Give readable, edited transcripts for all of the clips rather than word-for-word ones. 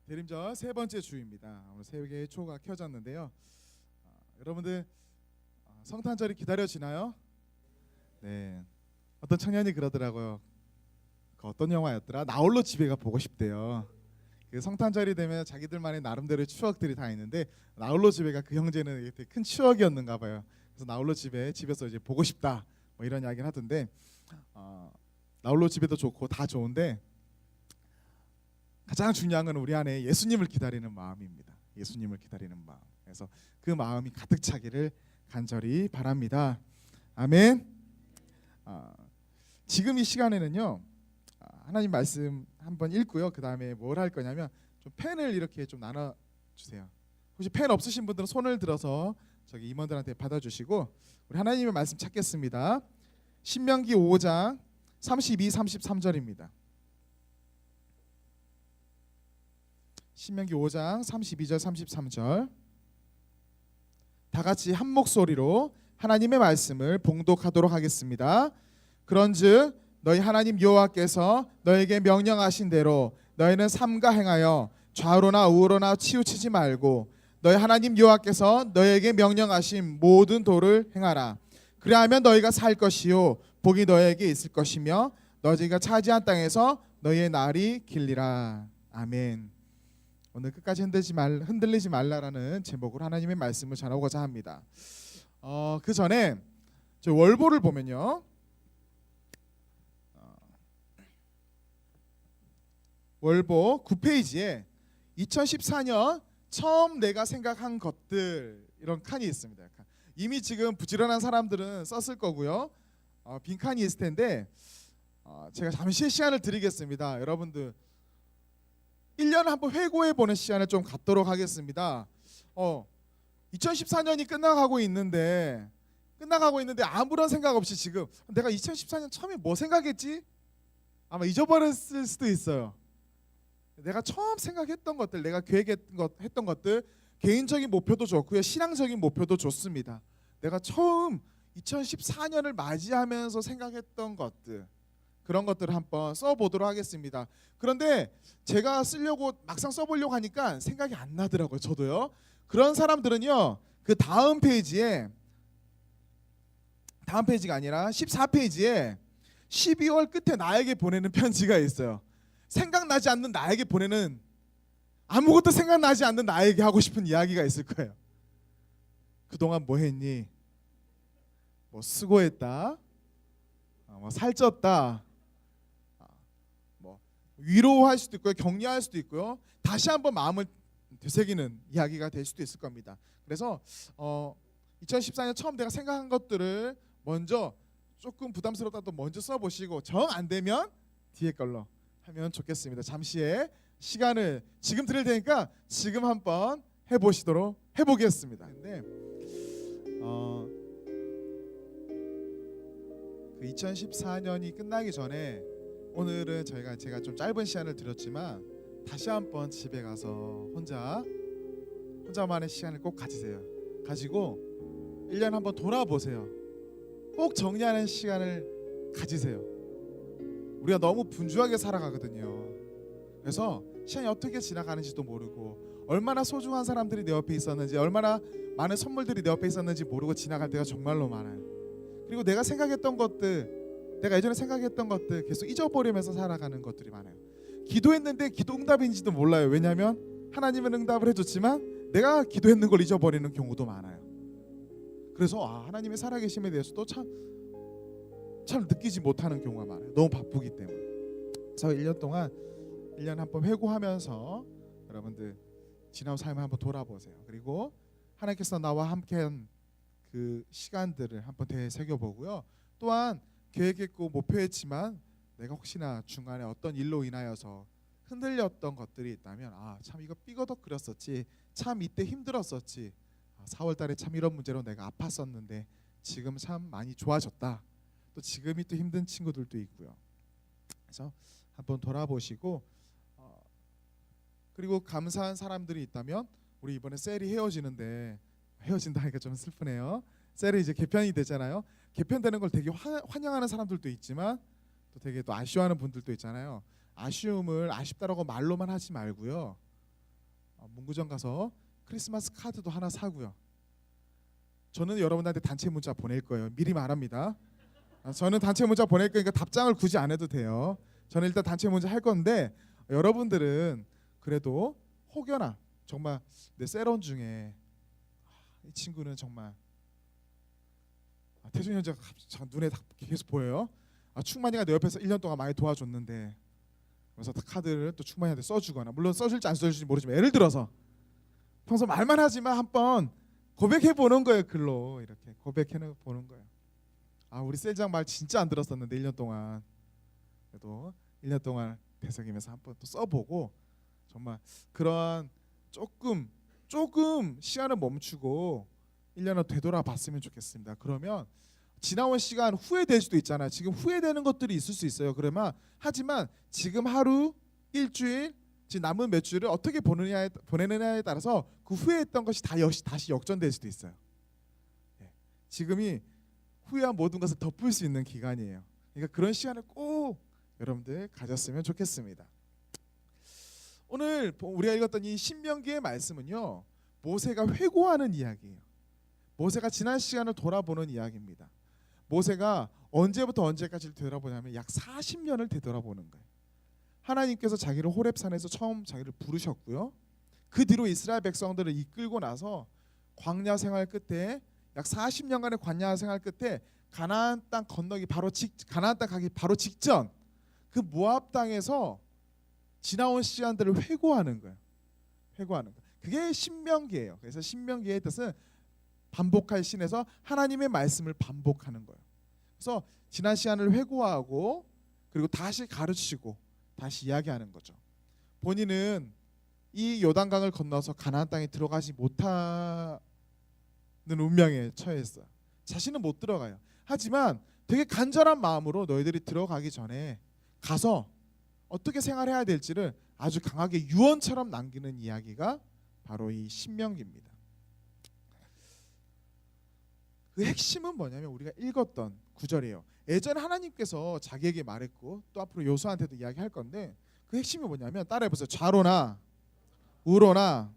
대림절 세 번째 주입니다. 오늘 세 개의 초가 켜졌는데요. 여러분들 성탄절이 기다려지나요? 네. 어떤 청년이 그러더라고요. 그 어떤 영화였더라? 나홀로 집에가 보고 싶대요. 그 성탄절이 되면 자기들만의 나름대로의 추억들이 다 있는데 나홀로 집에가 그 형제는 되게 큰 추억이었는가 봐요. 그래서 나홀로 집에서 이제 보고 싶다 뭐 이런 이야기를 하던데 나홀로 집에도 좋고 다 좋은데 가장 중요한 건 우리 안에 예수님을 기다리는 마음입니다. 예수님을 기다리는 마음. 그래서 그 마음이 가득 차기를 간절히 바랍니다. 아멘. 지금 이 시간에는요 하나님 말씀 한번 읽고요. 그 다음에 뭘 할 거냐면 좀 펜을 이렇게 좀 나눠 주세요. 혹시 펜 없으신 분들은 손을 들어서 저기 임원들한테 받아주시고 우리 하나님의 말씀 찾겠습니다. 신명기 5장 32, 33절입니다. 신명기 5장 32절 33절 다 같이 한 목소리로 하나님의 말씀을 봉독하도록 하겠습니다. 그런즉 너희 하나님 여호와께서 너에게 명령하신 대로 너희는 삼가 행하여 좌우로나 우우로나 치우치지 말고 너희 하나님 여호와께서 너에게 명령하신 모든 도를 행하라. 그리하면 너희가 살 것이요 복이 너에게 있을 것이며 너희가 차지한 땅에서 너희의 날이 길리라. 아멘. 오늘 끝까지 흔들리지 말라라는 제목으로 하나님의 말씀을 전하고자 합니다. 그 전에 저 월보를 보면요, 월보 9페이지에 2014년 처음 내가 생각한 것들 이런 칸이 있습니다. 이미 지금 부지런한 사람들은 썼을 거고요. 빈 칸이 있을 텐데 제가 잠시 시간을 드리겠습니다. 여러분들 1년에 한번 회고해보는 시간을 좀 갖도록 하겠습니다. 2014년이 끝나가고 있는데 아무런 생각 없이 지금 내가 2014년 처음에 뭐 생각했지? 아마 잊어버렸을 수도 있어요. 내가 처음 생각했던 것들, 내가 계획했던 것들, 개인적인 목표도 좋고요, 신앙적인 목표도 좋습니다. 내가 처음 2014년을 맞이하면서 생각했던 것들, 그런 것들을 한번 써보도록 하겠습니다. 그런데 제가 막상 써보려고 하니까 생각이 안 나더라고요. 저도요. 그런 사람들은요, 그 다음 페이지가 아니라 14페이지에 12월 끝에 나에게 보내는 편지가 있어요. 생각나지 않는 나에게 보내는, 아무것도 생각나지 않는 나에게 하고 싶은 이야기가 있을 거예요. 그동안 뭐 했니? 뭐 수고했다, 뭐 살쪘다, 뭐 위로할 수도 있고요, 격려할 수도 있고요, 다시 한번 마음을 되새기는 이야기가 될 수도 있을 겁니다. 그래서 2014년 처음 내가 생각한 것들을 먼저 조금 부담스럽다도 먼저 써보시고 정 안 되면 뒤에 걸로 하면 좋겠습니다. 잠시의 시간을 지금 드릴 테니까 지금 한번 해보겠습니다. 근데 그 2014년이 끝나기 전에 오늘은 제가 좀 짧은 시간을 드렸지만 다시 한번 집에 가서 혼자만의 시간을 꼭 가지고 1년 한번 돌아보세요. 꼭 정리하는 시간을 가지세요. 우리가 너무 분주하게 살아가거든요. 그래서 시간이 어떻게 지나가는지도 모르고 얼마나 소중한 사람들이 내 옆에 있었는지, 얼마나 많은 선물들이 내 옆에 있었는지 모르고 지나갈 때가 정말로 많아요. 그리고 내가 예전에 생각했던 것들 계속 잊어버리면서 살아가는 것들이 많아요. 기도했는데 기도 응답인지도 몰라요. 왜냐하면 하나님은 응답을 해줬지만 내가 기도했는 걸 잊어버리는 경우도 많아요. 그래서 하나님의 살아계심에 대해서도 참 느끼지 못하는 경우가 많아요. 너무 바쁘기 때문에. 그래서 1년 동안 1년 한번 회고하면서 여러분들 지난 삶을 한번 돌아보세요. 그리고 하나님께서 나와 함께한 그 시간들을 한번 되새겨보고요. 또한 계획했고 목표했지만 내가 혹시나 중간에 어떤 일로 인하여서 흔들렸던 것들이 있다면 참 이거 삐거덕거렸었지, 참 이때 힘들었었지, 4월 달에 참 이런 문제로 내가 아팠었는데 지금 참 많이 좋아졌다, 또 지금이 또 힘든 친구들도 있고요. 그래서 한번 돌아보시고 그리고 감사한 사람들이 있다면 우리 이번에 셀이 헤어진다 하니까 좀 슬프네요. 셀이 이제 개편이 되잖아요. 개편되는 걸 되게 환영하는 사람들도 있지만 또 되게 또 아쉬워하는 분들도 있잖아요. 아쉬움을 아쉽다라고 말로만 하지 말고요. 문구점 가서 크리스마스 카드도 하나 사고요. 저는 여러분한테 단체 문자 보낼 거예요. 미리 말합니다. 저는 단체 문자 보낼 거니까 답장을 굳이 안 해도 돼요. 저는 일단 단체 문자 할 건데 여러분들은 그래도 혹여나 정말 내 세런 중에 이 친구는 정말 태준 형제가 눈에 계속 보여요. 충만이가 내 옆에서 1년 동안 많이 도와줬는데, 그래서 카드를 또 충만이한테 써주거나, 물론 써줄지 안 써줄지 모르지만 예를 들어서 평소 말만 하지만 한번 고백해 보는 거예요. 글로 이렇게 고백해 보는 거예요. 우리 셀장 말 진짜 안 들었었는데 1년 동안, 그래도 1년 동안 되새기면서 한번 또 써보고, 정말 그런 조금 시간을 멈추고 1년을 되돌아봤으면 좋겠습니다. 그러면 지나온 시간 후회될 수도 있잖아요. 지금 후회되는 것들이 있을 수 있어요. 하지만 지금 하루, 일주일, 지금 남은 몇 주를 어떻게 보내느냐에 따라서 그 후회했던 것이 다시 역전될 수도 있어요. 지금이 후회한 모든 것을 덮을 수 있는 기간이에요. 그러니까 그런 시간을 꼭 여러분들 가졌으면 좋겠습니다. 오늘 우리가 읽었던 이 신명기의 말씀은요, 모세가 회고하는 이야기예요. 모세가 지난 시간을 돌아보는 이야기입니다. 모세가 언제부터 언제까지를 되돌아보냐면 약 40년을 되돌아보는 거예요. 하나님께서 자기를 호렙산에서 처음 자기를 부르셨고요. 그 뒤로 이스라엘 백성들을 이끌고 나서 광야 생활 끝에 약 40년간의 광야 생활 끝에 가나안 땅 건너기 가나안 땅 가기 바로 직전 그 모압 땅에서 지나온 시간들을 회고하는 거예요. 그게 신명기예요. 그래서 신명기의 뜻은 반복할 신에서 하나님의 말씀을 반복하는 거예요. 그래서 지난 시간을 회고하고 그리고 다시 가르치고 다시 이야기하는 거죠. 본인은 이 요단강을 건너서 가나안 땅에 들어가지 못하는 운명에 처했어요. 자신은 못 들어가요. 하지만 되게 간절한 마음으로 너희들이 들어가기 전에 가서 어떻게 생활해야 될지를 아주 강하게 유언처럼 남기는 이야기가 바로 이 신명기입니다. 그 핵심은 뭐냐면 우리가 읽었던 구절이에요. 예전에 하나님께서 자기에게 말했고 또 앞으로 요수아한테도 이야기할 건데 그 핵심이 뭐냐면 따라해보세요. 좌로나 우로나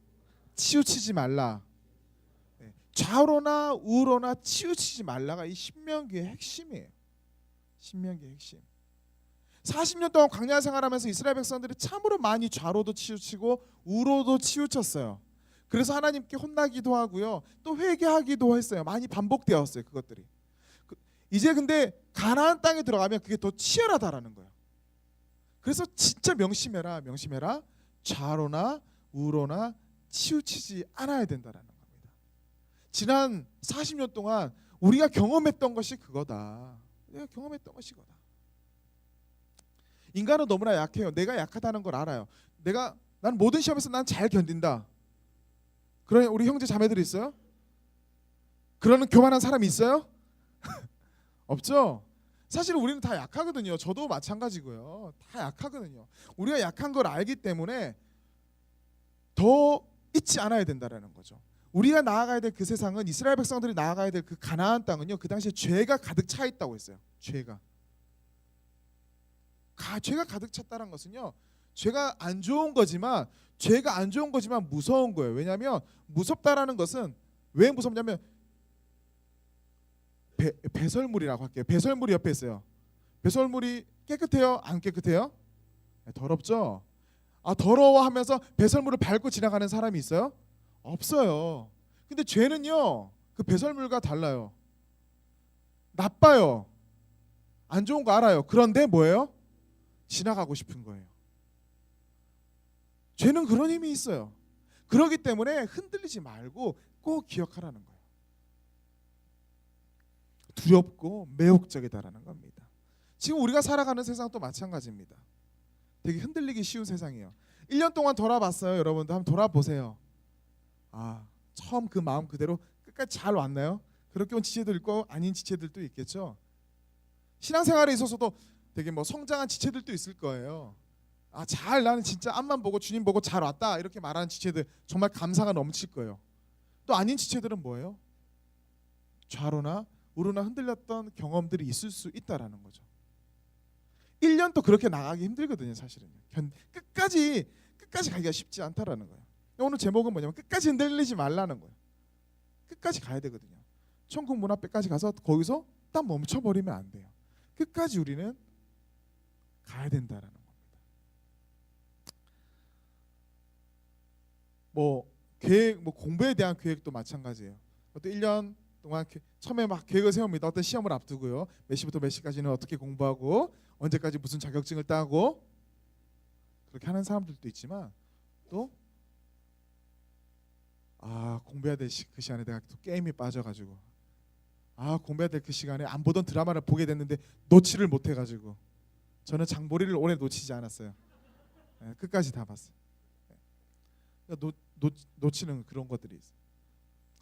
치우치지 말라. 좌로나 우로나 치우치지 말라가 이 신명기의 핵심이에요. 신명기의 핵심. 40년 동안 광야 생활하면서 이스라엘 백성들이 참으로 많이 좌로도 치우치고 우로도 치우쳤어요. 그래서 하나님께 혼나기도 하고요. 또 회개하기도 했어요. 많이 반복되었어요. 그것들이. 이제 근데 가나안 땅에 들어가면 그게 더 치열하다라는 거예요. 그래서 진짜 명심해라. 좌로나 우로나 치우치지 않아야 된다라는 겁니다. 지난 40년 동안 우리가 경험했던 것이 그거다. 내가 경험했던 것이 그거다. 인간은 너무나 약해요. 내가 약하다는 걸 알아요. 난 모든 시험에서 난 잘 견딘다. 그런 우리 형제 자매들이 있어요? 그러는 교만한 사람이 있어요? 없죠? 사실 우리는 다 약하거든요. 저도 마찬가지고요. 다 약하거든요. 우리가 약한 걸 알기 때문에 더 잊지 않아야 된다라는 거죠. 우리가 나아가야 될 그 세상은 이스라엘 백성들이 나아가야 될 그 가나안 땅은요. 그 당시에 죄가 가득 차 있다고 했어요. 죄가 가득 찼다는 것은요. 죄가 안 좋은 거지만 무서운 거예요. 왜냐하면 무섭다라는 것은 왜 무섭냐면 배설물이라고 할게요. 배설물이 옆에 있어요. 배설물이 깨끗해요? 안 깨끗해요? 더럽죠? 더러워하면서 배설물을 밟고 지나가는 사람이 있어요? 없어요. 근데 죄는요. 그 배설물과 달라요. 나빠요. 안 좋은 거 알아요. 그런데 뭐예요? 지나가고 싶은 거예요. 죄는 그런 힘이 있어요. 그렇기 때문에 흔들리지 말고 꼭 기억하라는 거예요. 두렵고 매혹적이다라는 겁니다. 지금 우리가 살아가는 세상도 마찬가지입니다. 되게 흔들리기 쉬운 세상이에요. 1년 동안 돌아봤어요. 여러분도 한번 돌아보세요. 처음 그 마음 그대로 끝까지 잘 왔나요? 그렇게 온 지체도 있고 아닌 지체들도 있겠죠. 신앙생활에 있어서도 되게 성장한 지체들도 있을 거예요. 나는 진짜 앞만 보고 주님 보고 잘 왔다 이렇게 말하는 지체들 정말 감사가 넘칠 거예요. 또 아닌 지체들은 뭐예요? 좌로나 우로나 흔들렸던 경험들이 있을 수 있다라는 거죠. 1년 또 그렇게 나가기 힘들거든요. 사실은 끝까지 가기가 쉽지 않다라는 거예요. 오늘 제목은 뭐냐면 끝까지 흔들리지 말라는 거예요. 끝까지 가야 되거든요. 천국 문 앞에까지 가서 거기서 딱 멈춰버리면 안 돼요. 끝까지 우리는 가야 된다라는 겁니다. 뭐 계획, 뭐 공부에 대한 계획도 마찬가지예요. 어떤 1년 동안 처음에 막 계획을 세웁니다. 어떤 시험을 앞두고요. 몇 시부터 몇 시까지는 어떻게 공부하고 언제까지 무슨 자격증을 따고 그렇게 하는 사람들도 있지만 또 공부해야 될 그 시간에 내가 또 게임에 빠져가지고 공부해야 될 그 시간에 안 보던 드라마를 보게 됐는데 놓지를 못해가지고 저는 장보리를 오래 놓치지 않았어요. 끝까지 다 봤어요. 놓치는 그런 것들이 있어요.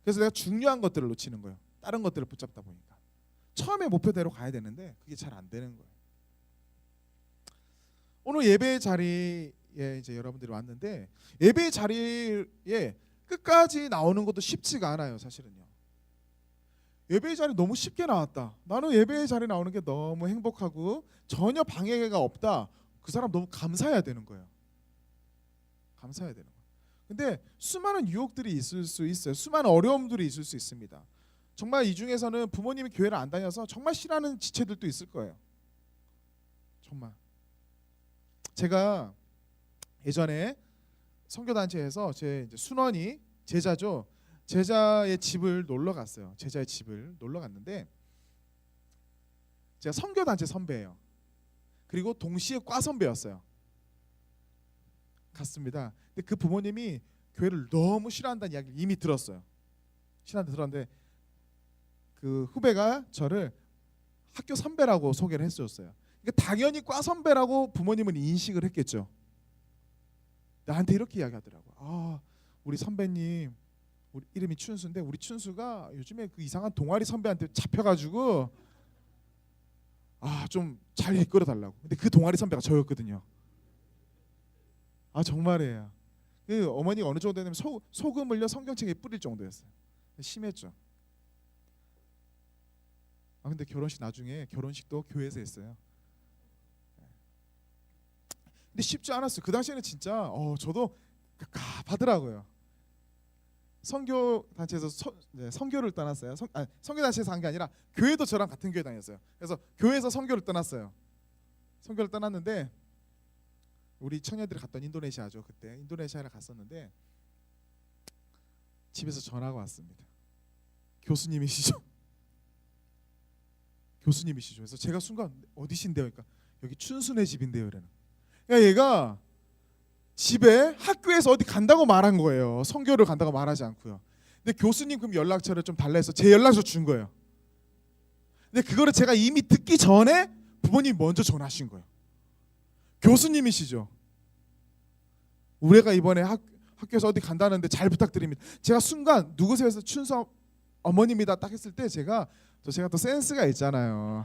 그래서 내가 중요한 것들을 놓치는 거예요. 다른 것들을 붙잡다 보니까 처음에 목표대로 가야 되는데 그게 잘 안 되는 거예요. 오늘 예배 자리에 이제 여러분들이 왔는데 예배 자리에 끝까지 나오는 것도 쉽지가 않아요. 사실은요. 예배 자리 너무 쉽게 나왔다. 나는 예배 자리 나오는 게 너무 행복하고 전혀 방해가 없다. 그 사람 너무 감사해야 되는 거예요. 감사해야 되는 거예요. 근데 수많은 유혹들이 있을 수 있어요. 수많은 어려움들이 있을 수 있습니다. 정말 이 중에서는 부모님이 교회를 안 다녀서 정말 싫어하는 지체들도 있을 거예요. 정말. 제가 예전에 선교단체에서 제 이제 순원이 제자죠. 제자의 집을 놀러 갔어요. 제자의 집을 놀러 갔는데 제가 선교단체 선배예요. 그리고 동시에 과 선배였어요. 갔습니다. 근데 그 부모님이 교회를 너무 싫어한다는 이야기를 이미 들었어요. 싫어한다 들었는데 그 후배가 저를 학교 선배라고 소개를 해줬어요. 그러니까 당연히 과 선배라고 부모님은 인식을 했겠죠. 나한테 이렇게 이야기하더라고요. 우리 선배님, 우리 이름이 춘수인데 우리 춘수가 요즘에 그 이상한 동아리 선배한테 잡혀가지고 좀 잘 이끌어 달라고. 근데 그 동아리 선배가 저였거든요. 정말이에요. 그 어머니가 어느 정도 되면 소금을요 성경책에 뿌릴 정도였어요. 심했죠. 근데 결혼식 나중에 결혼식도 교회에서 했어요. 근데 쉽지 않았어요. 그 당시에는 진짜 저도 갑갑하더라고요. 선교 단체에서 선교를 떠났어요. 선교 단체에서 한 게 아니라 교회도 저랑 같은 교회 다녔어요. 그래서 교회에서 선교를 떠났어요. 선교를 떠났는데 우리 청년들이 갔던 인도네시아죠. 그때 인도네시아를 갔었는데 집에서 전화가 왔습니다. 교수님이시죠? 교수님이시죠. 그래서 제가 순간 어디신데요? 그러니까 여기 춘순의 집인데요. 이러는. 그러니까 얘가 집에 학교에서 어디 간다고 말한 거예요. 선교를 간다고 말하지 않고요. 근데 교수님 그럼 연락처를 좀 달라 해서 제 연락처 준 거예요. 근데 그거를 제가 이미 듣기 전에 부모님이 먼저 전화하신 거예요. 교수님이시죠. 우리가 이번에 학교에서 어디 간다는데 잘 부탁드립니다. 제가 순간 누구세요 해서 춘수 어머님이다 딱 했을 때 제가 또 센스가 있잖아요.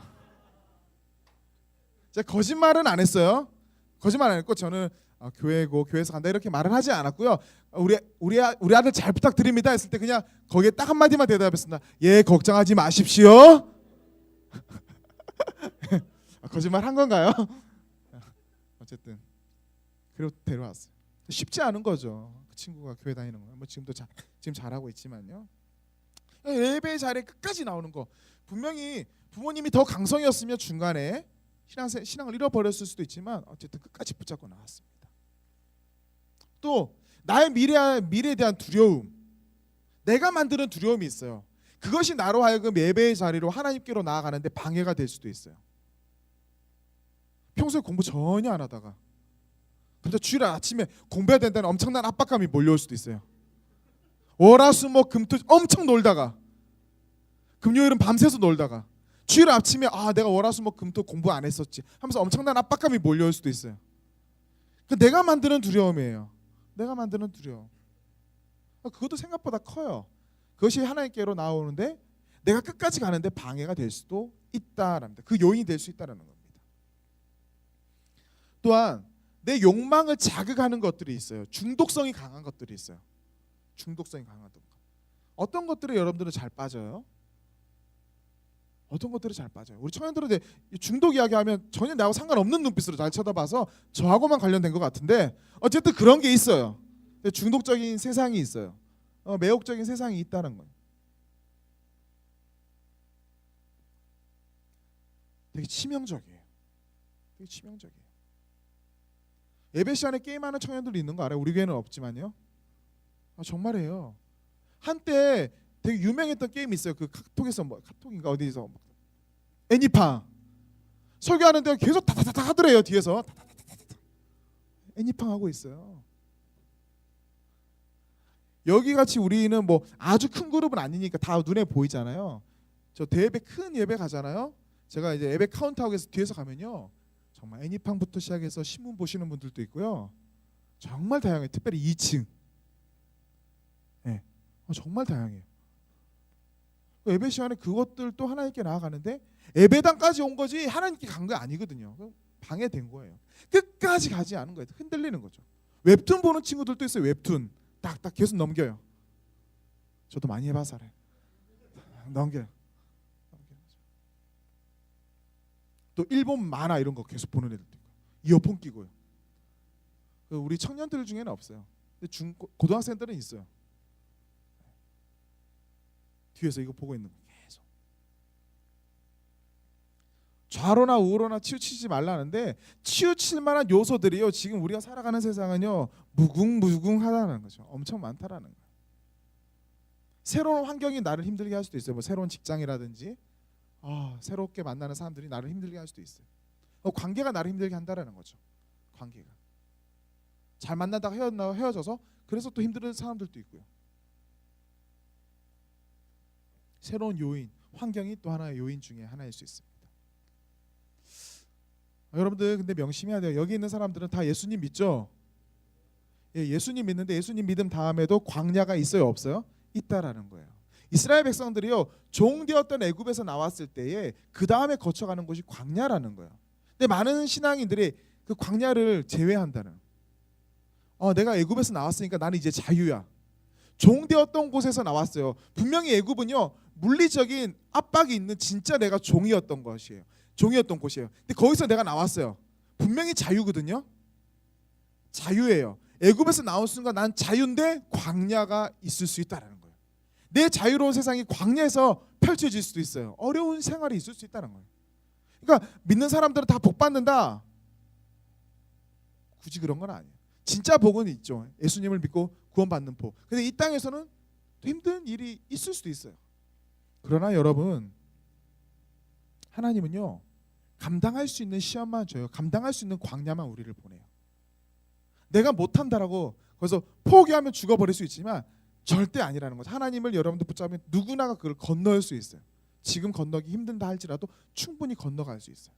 제가 거짓말은 안 했어요. 거짓말 안 했고 저는 교회고 교회에서 간다 이렇게 말은 하지 않았고요. 우리 아들 잘 부탁드립니다 했을 때 그냥 거기에 딱 한마디만 대답했습니다. 예, 걱정하지 마십시오. 거짓말 한 건가요? 어쨌든 그리고 데려왔어요. 쉽지 않은 거죠. 그 친구가 교회 다니는 거. 뭐 지금 잘하고 있지만요. 예배 자리에 끝까지 나오는 거. 분명히 부모님이 더 강성이었으면 중간에 신앙을 잃어버렸을 수도 있지만 어쨌든 끝까지 붙잡고 나왔습니다. 또 나의 미래에 대한 두려움, 내가 만드는 두려움이 있어요. 그것이 나로 하여금 예배의 자리로 하나님께로 나아가는데 방해가 될 수도 있어요. 평소에 공부 전혀 안 하다가 근데 주일 아침에 공부해야 된다는 엄청난 압박감이 몰려올 수도 있어요. 월화수목 금토 엄청 놀다가 금요일은 밤새서 놀다가 주일 아침에 내가 월화수목 금토 공부 안 했었지 하면서 엄청난 압박감이 몰려올 수도 있어요. 내가 만드는 두려움이에요. 내가 만드는 두려움. 그것도 생각보다 커요. 그것이 하나님께로 나오는데 내가 끝까지 가는데 방해가 될 수도 있다라는 그 요인이 될 수 있다라는 겁니다. 또한 내 욕망을 자극하는 것들이 있어요. 중독성이 강한 것들이 있어요. 중독성이 강한 것들. 어떤 것들에 여러분들은 잘 빠져요? 어떤 것들이 잘 빠져요? 우리 청년들은 중독 이야기하면 전혀 나하고 상관없는 눈빛으로 날 쳐다봐서 저하고만 관련된 것 같은데 어쨌든 그런 게 있어요. 중독적인 세상이 있어요. 매혹적인 세상이 있다는 거예요. 되게 치명적이에요. 되게 치명적이에요. 예배 시간에 게임하는 청년들이 있는 거 알아요? 우리 교회는 없지만요. 정말이에요. 한때 되게 유명했던 게임이 있어요. 그 카톡에서 카톡인가 어디서 애니팡 설교하는데 계속 다다다다 하더래요. 뒤에서 애니팡 하고 있어요. 여기 같이 우리는 뭐 아주 큰 그룹은 아니니까 다 눈에 보이잖아요. 저 대예배 큰 예배 가잖아요. 제가 이제 예배 카운트하우스에서 뒤에서 가면요, 정말 애니팡부터 시작해서 신문 보시는 분들도 있고요. 정말 다양해요. 특별히 2층. 네. 정말 다양해요. 예배 시간에 그것들 또 하나님께 나아가는데 예배당까지 온 거지 하나님께 간 거 아니거든요. 방해된 거예요. 끝까지 가지 않은 거예요. 흔들리는 거죠. 웹툰 보는 친구들도 있어요. 웹툰 딱딱 계속 넘겨요. 저도 많이 해봐서 알아요. 넘겨요. 또 일본 만화 이런 거 계속 보는 애들도 있고, 이어폰 끼고요. 우리 청년들 중에는 없어요. 근데 고등학생들은 있어요. 뒤에서 이거 보고 있는 거 계속. 좌로나 우로나 치우치지 말라는데, 치우칠 만한 요소들이요, 지금 우리가 살아가는 세상은요 무궁무궁하다는 거죠. 엄청 많다라는 거예요. 새로운 환경이 나를 힘들게 할 수도 있어요. 뭐 새로운 직장이라든지 새롭게 만나는 사람들이 나를 힘들게 할 수도 있어요. 관계가 나를 힘들게 한다라는 거죠. 관계가 잘 만나다가 헤어져서 그래서 또 힘든 사람들도 있고요. 새로운 요인, 환경이 또 하나의 요인 중에 하나일 수 있습니다. 여러분들 근데 명심해야 돼요. 여기 있는 사람들은 다 예수님 믿죠? 예수님 믿는데 예수님 믿음 다음에도 광야가 있어요, 없어요? 있다라는 거예요. 이스라엘 백성들이요, 종되었던 애굽에서 나왔을 때에 그 다음에 거쳐가는 곳이 광야라는 거예요. 근데 많은 신앙인들이 그 광야를 제외한다는, 내가 애굽에서 나왔으니까 나는 이제 자유야. 종되었던 곳에서 나왔어요. 분명히 애굽은요 물리적인 압박이 있는 진짜 내가 종이었던 것이에요. 종이었던 곳이에요. 근데 거기서 내가 나왔어요. 분명히 자유거든요. 자유예요. 애굽에서 나온 순간 난 자유인데 광야가 있을 수 있다라는 거예요. 내 자유로운 세상이 광야에서 펼쳐질 수도 있어요. 어려운 생활이 있을 수 있다는 거예요. 그러니까 믿는 사람들은 다 복 받는다, 굳이 그런 건 아니에요. 진짜 복은 있죠. 예수님을 믿고 구원받는 복. 근데 이 땅에서는 또 힘든 일이 있을 수도 있어요. 그러나 여러분, 하나님은요 감당할 수 있는 시험만 줘요. 감당할 수 있는 광야만 우리를 보내요. 내가 못한다라고 그래서 포기하면 죽어버릴 수 있지만 절대 아니라는 거죠. 하나님을 여러분들 붙잡으면 누구나가 그걸 건너올 수 있어요. 지금 건너기 힘든다 할지라도 충분히 건너갈 수 있어요.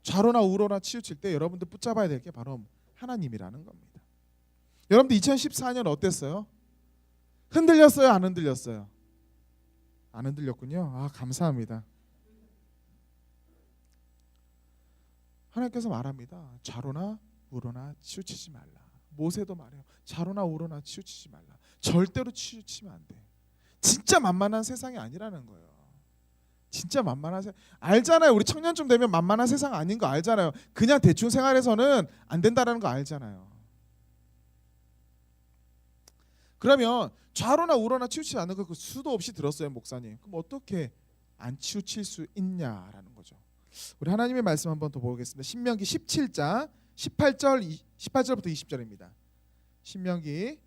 좌로나 우로나 치우칠 때 여러분들 붙잡아야 될 게 바로 하나님이라는 겁니다. 여러분들 2014년 어땠어요? 흔들렸어요? 안 흔들렸어요? 안 흔들렸군요. 감사합니다. 하나님께서 말합니다. 좌로나 우로나 치우치지 말라. 모세도 말해요. 좌로나 우로나 치우치지 말라. 절대로 치우치면 안 돼. 진짜 만만한 세상이 아니라는 거예요. 진짜 만만한 세상 알잖아요. 우리 청년쯤 되면 만만한 세상 아닌 거 알잖아요. 그냥 대충 생활해서는 안 된다라는 거 알잖아요. 그러면 좌로나 우로나 치우치지 않는 거 그 수도 없이 들었어요, 목사님. 그럼 어떻게 안 치우칠 수 있냐라는 거죠. 우리 하나님의 말씀 한번 더 보겠습니다. 신명기 17장 18절부터 20절입니다. 신명기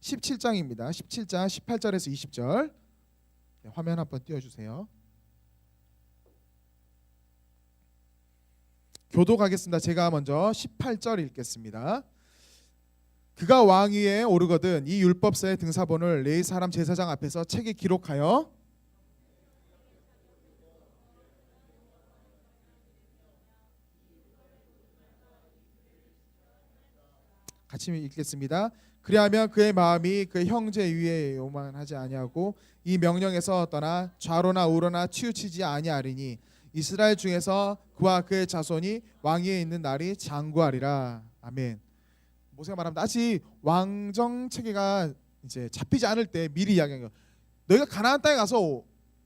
17장입니다. 17장 18절에서 20절. 화면 한번 띄워주세요. 교독하겠습니다. 제가 먼저 18절 읽겠습니다. 그가 왕 위에 오르거든 이 율법서의 등사본을 레위 사람 제사장 앞에서 책에 기록하여 같이 읽겠습니다. 그리하면 그의 마음이 그 형제 위에 요만하지 아니하고 이 명령에서 떠나 좌로나 우로나 치우치지 아니하리니 이스라엘 중에서 그와 그의 자손이 왕위에 있는 날이 장구하리라. 아멘. 모세가 말합니다. 아직 왕정 체계가 이제 잡히지 않을 때 미리 이야기한 거. 너희가 가나안 땅에 가서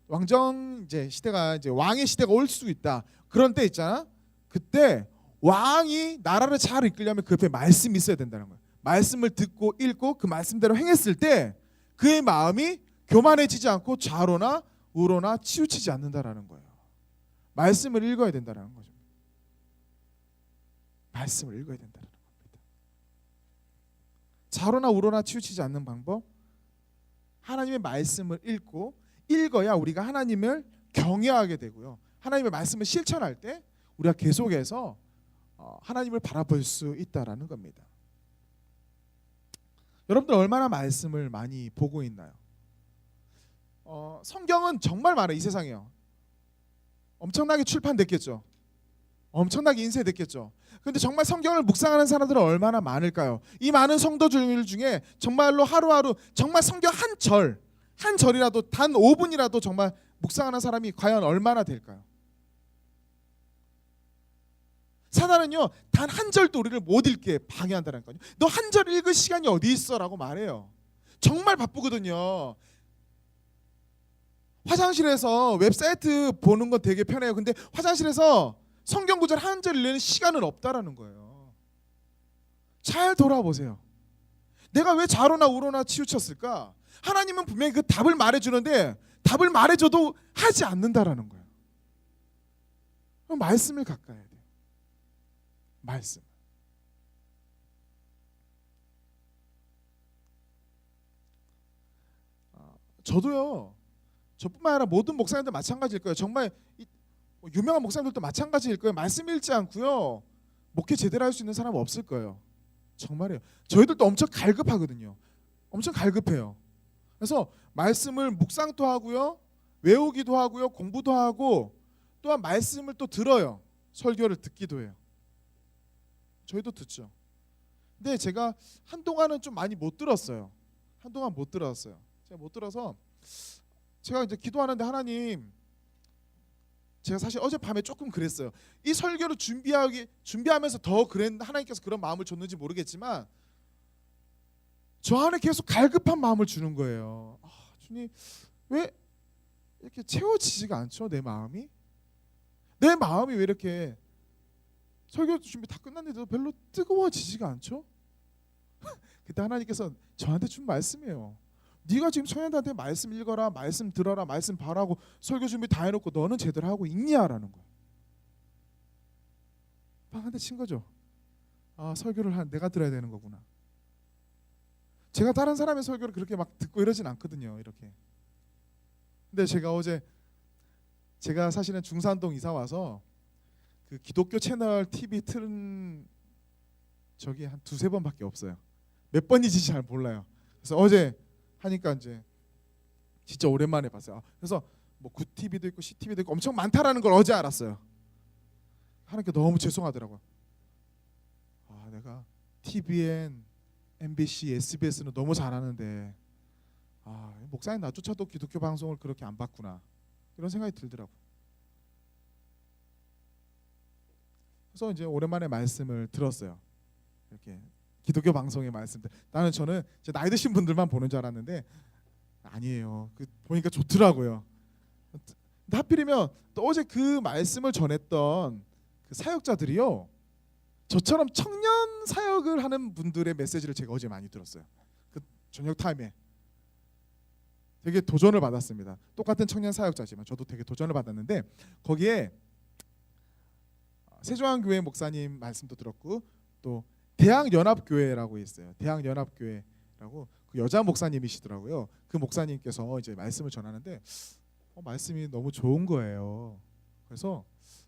왕정 이제 시대가 이제 왕의 시대가 올 수 있다. 그런 때 있잖아. 그때 왕이 나라를 잘 이끌려면 그 옆에 말씀이 있어야 된다는 거예요. 말씀을 듣고 읽고 그 말씀대로 행했을 때 그의 마음이 교만해지지 않고 좌로나 우로나 치우치지 않는다라는 거예요. 말씀을 읽어야 된다라는 거죠. 말씀을 읽어야 된다는 겁니다. 좌로나 우로나 치우치지 않는 방법, 하나님의 말씀을 읽어야 우리가 하나님을 경외하게 되고요. 하나님의 말씀을 실천할 때 우리가 계속해서 하나님을 바라볼 수 있다라는 겁니다. 여러분들 얼마나 말씀을 많이 보고 있나요? 성경은 정말 많아요. 이 세상에요. 엄청나게 출판됐겠죠. 엄청나게 인쇄됐겠죠. 근데 정말 성경을 묵상하는 사람들은 얼마나 많을까요? 이 많은 성도들 중에 정말로 하루하루 정말 성경 한 절이라도 단 5분이라도 정말 묵상하는 사람이 과연 얼마나 될까요? 사단은요, 단 한 절도 우리를 못 읽게 방해한다니까요. 너 한 절 읽을 시간이 어디 있어라고 말해요. 정말 바쁘거든요. 화장실에서 웹사이트 보는 건 되게 편해요. 근데 화장실에서 성경 구절 한 절 읽는 시간은 없다라는 거예요. 잘 돌아보세요. 내가 왜 좌로나 우로나 치우쳤을까? 하나님은 분명히 그 답을 말해주는데 답을 말해줘도 하지 않는다라는 거예요. 그럼 말씀을 가까이 해야 돼요. 말씀. 저도요. 저뿐만 아니라 모든 목사님들 마찬가지일 거예요. 정말 유명한 목사님들도 마찬가지일 거예요. 말씀 읽지 않고요. 목회 제대로 할 수 있는 사람은 없을 거예요. 정말이에요. 저희들도 엄청 갈급하거든요. 엄청 갈급해요. 그래서 말씀을 묵상도 하고요. 외우기도 하고요. 공부도 하고 또한 말씀을 또 들어요. 설교를 듣기도 해요. 저희도 듣죠. 근데 제가 한동안은 좀 많이 못 들었어요. 한동안 못 들었어요. 제가 못 들어서 제가 이제 기도하는데 하나님, 제가 사실 어젯밤에 조금 그랬어요. 이 설교를 준비하면서 더 하나님께서 그런 마음을 줬는지 모르겠지만 저 안에 계속 갈급한 마음을 주는 거예요. 주님, 왜 이렇게 채워지지가 않죠? 내 마음이 왜 이렇게 설교 준비 다 끝났는데도 별로 뜨거워지지가 않죠? 그때 하나님께서 저한테 준 말씀이에요. 네가 지금 청년들한테 말씀 읽어라, 말씀 들어라, 말씀 봐라고 설교 준비 다 해놓고 너는 제대로 하고 있냐라는 거예요. 빵 한 대 친 거죠. 설교를 내가 들어야 되는 거구나. 제가 다른 사람의 설교를 그렇게 막 듣고 이러진 않거든요. 이렇게. 근데 제가 사실은 중산동 이사 와서 그 기독교 채널 TV 틀은 적이 한 2-3번밖에 없어요. 몇 번인지 잘 몰라요. 그래서 어제 하니까 이제 진짜 오랜만에 봤어요. 그래서 뭐 굿TV도 있고 CTV도 있고 엄청 많다라는 걸 어제 알았어요. 하나님께 너무 죄송하더라고요. 내가 TVN, MBC, SBS는 너무 잘하는데 목사님 나조차도 기독교 방송을 그렇게 안 봤구나, 이런 생각이 들더라고요. 그래서 이제 오랜만에 말씀을 들었어요. 이렇게 기독교 방송의 말씀들. 저는 이제 나이 드신 분들만 보는 줄 알았는데 아니에요. 보니까 좋더라고요. 근데 하필이면 또 어제 그 말씀을 전했던 그 사역자들이요, 저처럼 청년 사역을 하는 분들의 메시지를 제가 어제 많이 들었어요. 그 저녁 타임에 되게 도전을 받았습니다. 똑같은 청년 사역자지만 저도 되게 도전을 받았는데 거기에 세종안교회 목사님 말씀도 들었고 또 대학연합교회라고 있어요. 대학연합교회라고 그 여자 목사님이시더라고요. 그 목사님께서 이제 말씀을 전하는데 말씀이 너무 좋은 거예요. 그래서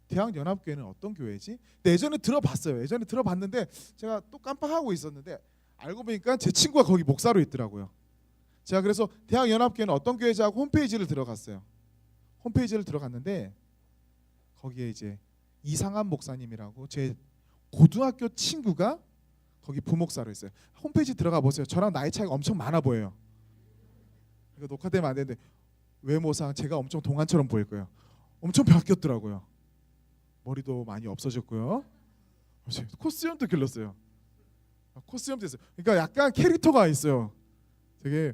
대학연합교회는 어떤 교회지? 근데 예전에 들어봤어요. 예전에 들어봤는데 제가 또 깜빡하고 있었는데 알고 보니까 제 친구가 거기 목사로 있더라고요. 제가 그래서 대학연합교회는 어떤 교회지 하고 홈페이지를 들어갔어요. 홈페이지를 들어갔는데 거기에 이제 이상한 목사님이라고 제 고등학교 친구가 거기 부목사로 있어요. 홈페이지 들어가 보세요. 저랑 나이 차이가 엄청 많아 보여요. 이거 녹화되면 안 되는데 외모상 제가 엄청 동안처럼 보일 거예요. 엄청 바뀌었더라고요. 머리도 많이 없어졌고요. 코스염도 길렀어요. 코스염도 있어요. 그러니까 약간 캐릭터가 있어요. 되게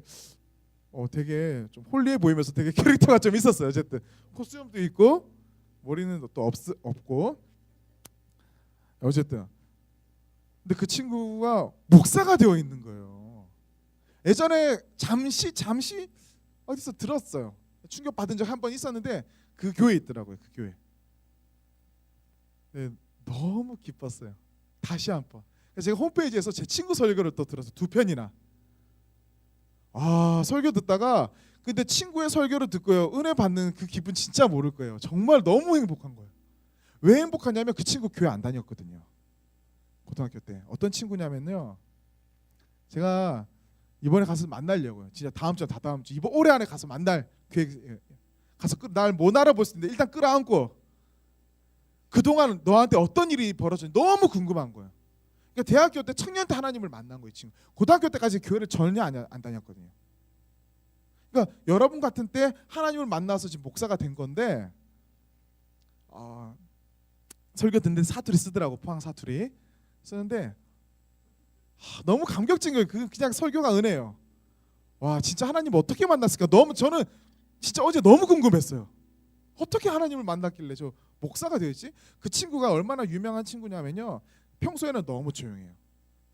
좀 홀리해 보이면서 되게 캐릭터가 좀 있었어요. 어쨌든 코스염도 있고 머리는 또 없고 어쨌든 근데 그 친구가 목사가 되어 있는 거예요. 예전에 잠시 어디서 들었어요. 충격 받은 적 한 번 있었는데 그 교회에 있더라고요. 그 교회. 네, 너무 기뻤어요. 다시 한번. 제가 홈페이지에서 제 친구 설교를 또 들어서 2편이나. 설교 듣다가 근데 친구의 설교를 듣고요. 은혜 받는 그 기분 진짜 모를 거예요. 정말 너무 행복한 거예요. 왜 행복하냐면 그 친구 교회 안 다녔거든요. 고등학교 때. 어떤 친구냐면요. 제가 이번에 가서 만나려고요. 진짜 다음 주, 다다음 주, 이번 올해 안에 가서 만날 계획. 가서 날 못 알아볼 수 있는데 일단 끌어안고 그동안 너한테 어떤 일이 벌어졌는지 너무 궁금한 거예요. 그러니까 대학교 때 청년 때 하나님을 만난 거예요. 지금 고등학교 때까지 교회를 전혀 안 다녔거든요. 그러니까 여러분 같은 때 하나님을 만나서 지금 목사가 된 건데 설교 듣는데 사투리 쓰더라고. 포항 사투리 쓰는데 너무 감격적인 거예요. 그냥 설교가 은혜예요. 와 진짜 하나님 어떻게 만났을까? 저는 진짜 어제 너무 궁금했어요. 어떻게 하나님을 만났길래 저 목사가 되었지? 그 친구가 얼마나 유명한 친구냐면요. 평소에는 너무 조용해요.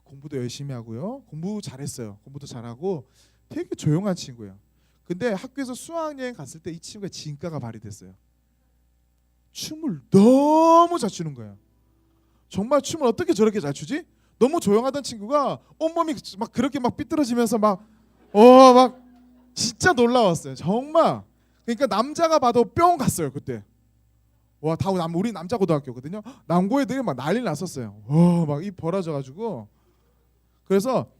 공부도 열심히 하고요. 공부 잘했어요. 공부도 잘하고 되게 조용한 친구예요. 근데 학교에서 수학여행 갔을 때 이 친구의 진가가 발휘됐어요. 춤을 너무 잘 추는 거예요. 정말 춤을 어떻게 저렇게 잘 추지? 너무 조용하던 친구가 온몸이 막 그렇게 막 삐뚤어지면서 막 진짜 놀라웠어요. 정말. 그러니까 남자가 봐도 뿅 갔어요 그때. 와, 다 우리 남자 고등학교거든요. 남고애들이 막 난리 났었어요. 막 입 벌어져가지고. 그래서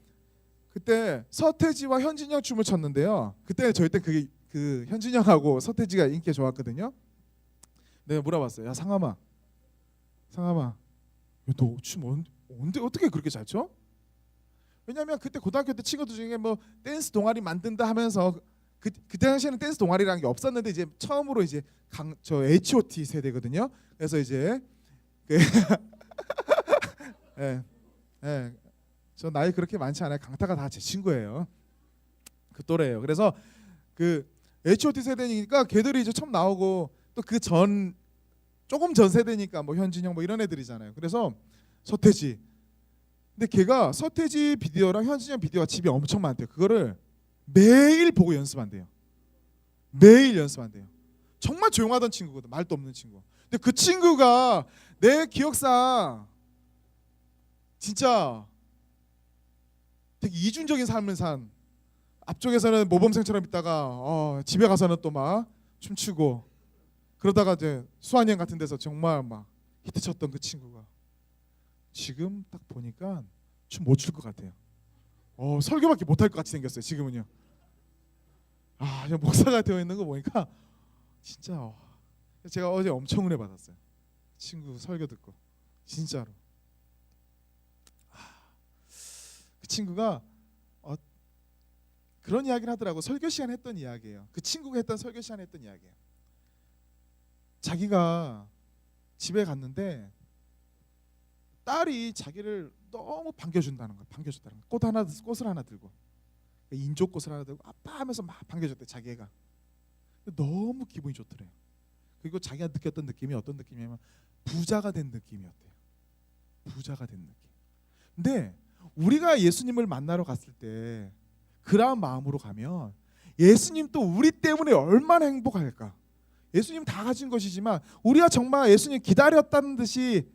그때 서태지와 현진영 춤을 췄는데요. 그때 저희 때 그게 그 현진영하고 서태지가 인기가 좋았거든요. 내가 물어봤어요. 야 상암아, 너 춤 언제 어떻게 그렇게 잘 춰? 왜냐면 그때 고등학교 때 친구들 중에 뭐 댄스 동아리 만든다 하면서 그 당시에는 댄스 동아리라는 게 없었는데 이제 처음으로 이제 저 H.O.T 세대거든요. 그래서 이제 저 나이 그렇게 많지 않아요. 강타가 다 제 친구예요. 그 또래예요. 그래서 그 H.O.T 세대니까 걔들이 이제 처음 나오고 또 그 전 조금 전 세대니까 뭐 현진영 뭐 이런 애들이잖아요. 그래서 서태지. 근데 걔가 서태지 비디오랑 현진영 비디오가 집에 엄청 많대요. 그거를 매일 보고 연습한대요. 매일 연습한대요. 정말 조용하던 친구거든. 말도 없는 친구. 근데 그 친구가 내 기억상 진짜 되게 이중적인 삶을 산. 앞쪽에서는 모범생처럼 있다가 집에 가서는 또 막 춤추고 그러다가 이제 수학여행 같은 데서 정말 막 히트쳤던 그 친구가 지금 딱 보니까 춤 못 출 것 같아요. 설교밖에 못할 것 같이 생겼어요. 지금은요. 목사가 되어 있는 거 보니까 진짜 제가 어제 엄청 은혜 받았어요. 친구 설교 듣고 진짜로. 그 친구가 그런 이야기를 하더라고. 설교 시간 했던 이야기예요. 그 친구가 했던 설교 시간에 했던 이야기예요. 자기가 집에 갔는데 딸이 자기를 너무 반겨준다는 거야. 꽃을 하나 들고 인조꽃을 하나 들고 아빠 하면서 막 반겨줬대. 자기 애가 너무 기분이 좋더래요. 그리고 자기가 느꼈던 느낌이 어떤 느낌이냐면 부자가 된 느낌이었대요. 부자가 된 느낌. 근데 우리가 예수님을 만나러 갔을 때 그러한 마음으로 가면 예수님 또 우리 때문에 얼마나 행복할까. 예수님 다 가진 것이지만 우리가 정말 예수님 기다렸다는 듯이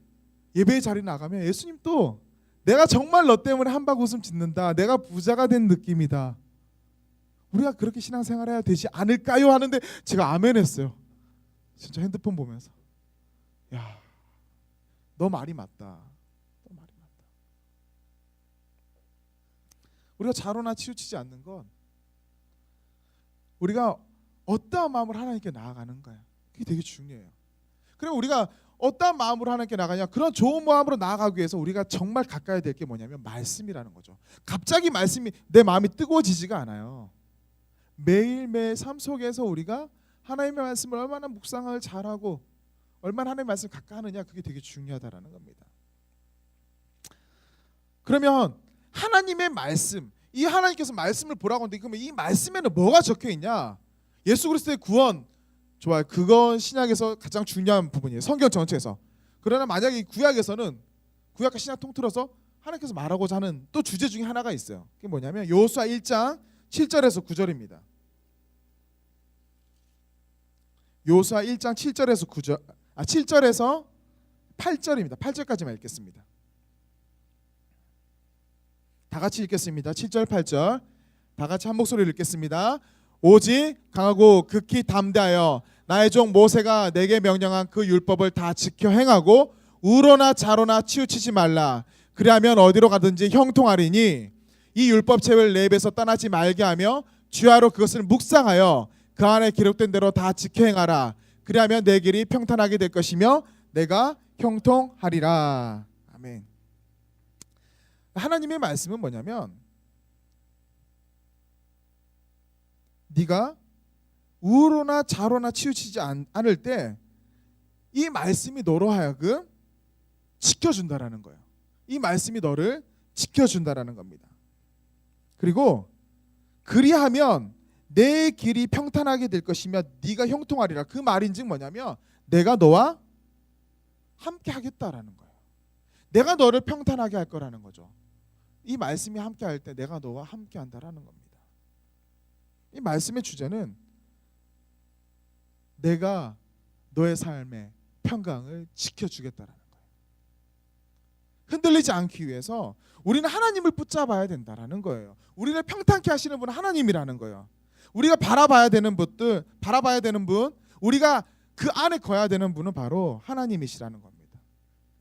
예배의 자리에 나가면 예수님 또 내가 정말 너 때문에 한박 웃음 짓는다. 내가 부자가 된 느낌이다. 우리가 그렇게 신앙생활해야 되지 않을까요? 하는데 제가 아멘 했어요. 진짜 핸드폰 보면서 야, 너 말이 맞다. 너 말이 맞다. 우리가 자로나 치우치지 않는 건 우리가 어떠한 마음으로 하나님께 나아가는 거야. 그게 되게 중요해요. 그럼 우리가 어떠한 마음으로 하나님께 나가냐? 그런 좋은 마음으로 나아가기 위해서 우리가 정말 가까이 될 게 뭐냐면 말씀이라는 거죠. 갑자기 말씀이 내 마음이 뜨거워지지가 않아요. 매일매일 삶 속에서 우리가 하나님의 말씀을 얼마나 묵상을 잘하고 얼마나 하나님의 말씀을 가까이 하느냐, 그게 되게 중요하다라는 겁니다. 그러면 하나님의 말씀, 이 하나님께서 말씀을 보라고 하는데 그러면 이 말씀에는 뭐가 적혀 있냐? 예수 그리스도의 구원, 좋아요. 그건 신약에서 가장 중요한 부분이에요. 성경 전체에서. 그러나 만약에 이 구약에서는 구약과 신약 통틀어서 하나님께서 말하고자 하는 또 주제 중에 하나가 있어요. 그게 뭐냐면 여호수아 1장 7절에서 9절입니다. 여호수아 1장 7절에서 9절 7절에서 8절입니다. 8절까지만 읽겠습니다. 다 같이 읽겠습니다. 7절 8절 다 같이 한 목소리로 읽겠습니다. 오직 강하고 극히 담대하여 나의 종 모세가 내게 명령한 그 율법을 다 지켜 행하고 우로나 좌로나 치우치지 말라. 그리하면 어디로 가든지 형통하리니 이 율법책을 내 입에서 떠나지 말게 하며 주야로 그것을 묵상하여 그 안에 기록된 대로 다 지켜 행하라. 그리하면 내 길이 평탄하게 될 것이며 내가 형통하리라. 아멘. 하나님의 말씀은 뭐냐면 네가 우로나 좌로나 치우치지 않을 때 이 말씀이 너로 하여금 지켜준다라는 거예요. 이 말씀이 너를 지켜준다라는 겁니다. 그리고 그리하면 내 길이 평탄하게 될 것이며 네가 형통하리라. 그 말인즉 뭐냐면 내가 너와 함께 하겠다라는 거예요. 내가 너를 평탄하게 할 거라는 거죠. 이 말씀이 함께 할 때 내가 너와 함께 한다라는 겁니다. 이 말씀의 주제는 내가 너의 삶의 평강을 지켜주겠다라는 거예요. 흔들리지 않기 위해서 우리는 하나님을 붙잡아야 된다라는 거예요. 우리를 평탄케 하시는 분은 하나님이라는 거예요. 우리가 바라봐야 되는 분, 우리가 그 안에 거야 되는 분은 바로 하나님이시라는 겁니다.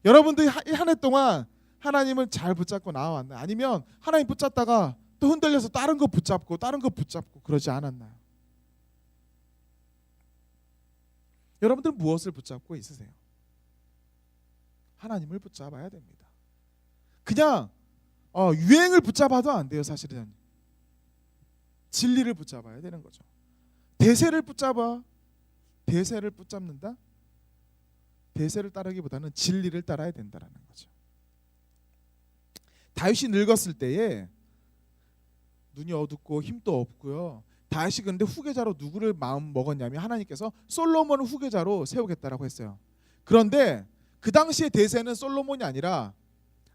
여러분들이 한 해 동안 하나님을 잘 붙잡고 나와왔나요? 아니면 하나님 붙잡다가 또 흔들려서 다른 거 붙잡고 그러지 않았나요? 여러분들 무엇을 붙잡고 있으세요? 하나님을 붙잡아야 됩니다. 그냥 유행을 붙잡아도 안 돼요. 사실은 진리를 붙잡아야 되는 거죠. 대세를 붙잡는다? 대세를 따르기보다는 진리를 따라야 된다라는 거죠. 다윗이 늙었을 때에 눈이 어둡고 힘도 없고요. 다윗이 근데 후계자로 누구를 마음 먹었냐면 하나님께서 솔로몬을 후계자로 세우겠다라고 했어요. 그런데 그 당시의 대세는 솔로몬이 아니라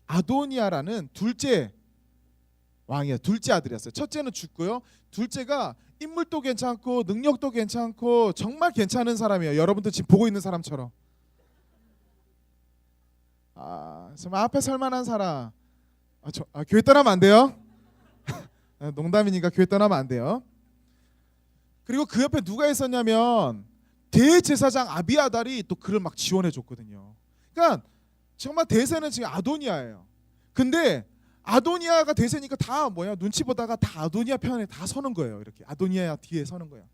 아도니아라는 둘째 왕이에요. 둘째 아들이었어요. 첫째는 죽고요. 둘째가 인물도 괜찮고 능력도 괜찮고 정말 괜찮은 사람이에요. 여러분들 지금 보고 있는 사람처럼. 정말 앞에 설만한 사람. 교회 떠나면 안 돼요. 농담이니까 교회 떠나면 안 돼요. 그리고 그 옆에 누가 있었냐면 대제사장 아비아달이 또 그를 막 지원해 줬거든요. 그러니까 정말 대세는 지금 아도니아예요. 근데 아도니아가 대세니까 다 눈치 보다가 다 아도니아 편에 다 서는 거예요. 이렇게 아도니아 뒤에 서는 거예요.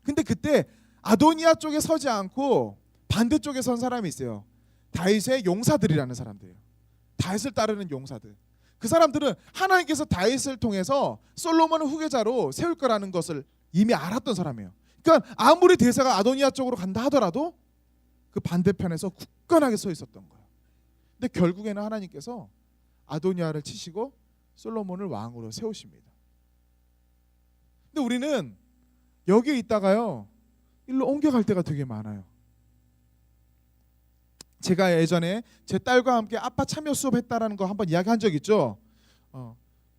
근데 그때 아도니아 쪽에 서지 않고 반대쪽에 선 사람이 있어요. 다윗의 용사들이라는 사람들이에요. 다윗을 따르는 용사들. 그 사람들은 하나님께서 다윗을 통해서 솔로몬을 후계자로 세울 거라는 것을 이미 알았던 사람이에요. 그러니까 아무리 대세가 아도니아 쪽으로 간다 하더라도 그 반대편에서 굳건하게 서 있었던 거예요. 근데 결국에는 하나님께서 아도니아를 치시고 솔로몬을 왕으로 세우십니다. 근데 우리는 여기에 있다가요 일로 옮겨갈 때가 되게 많아요. 제가 예전에 제 딸과 함께 아빠 참여 수업했다라는 거 한번 이야기한 적 있죠.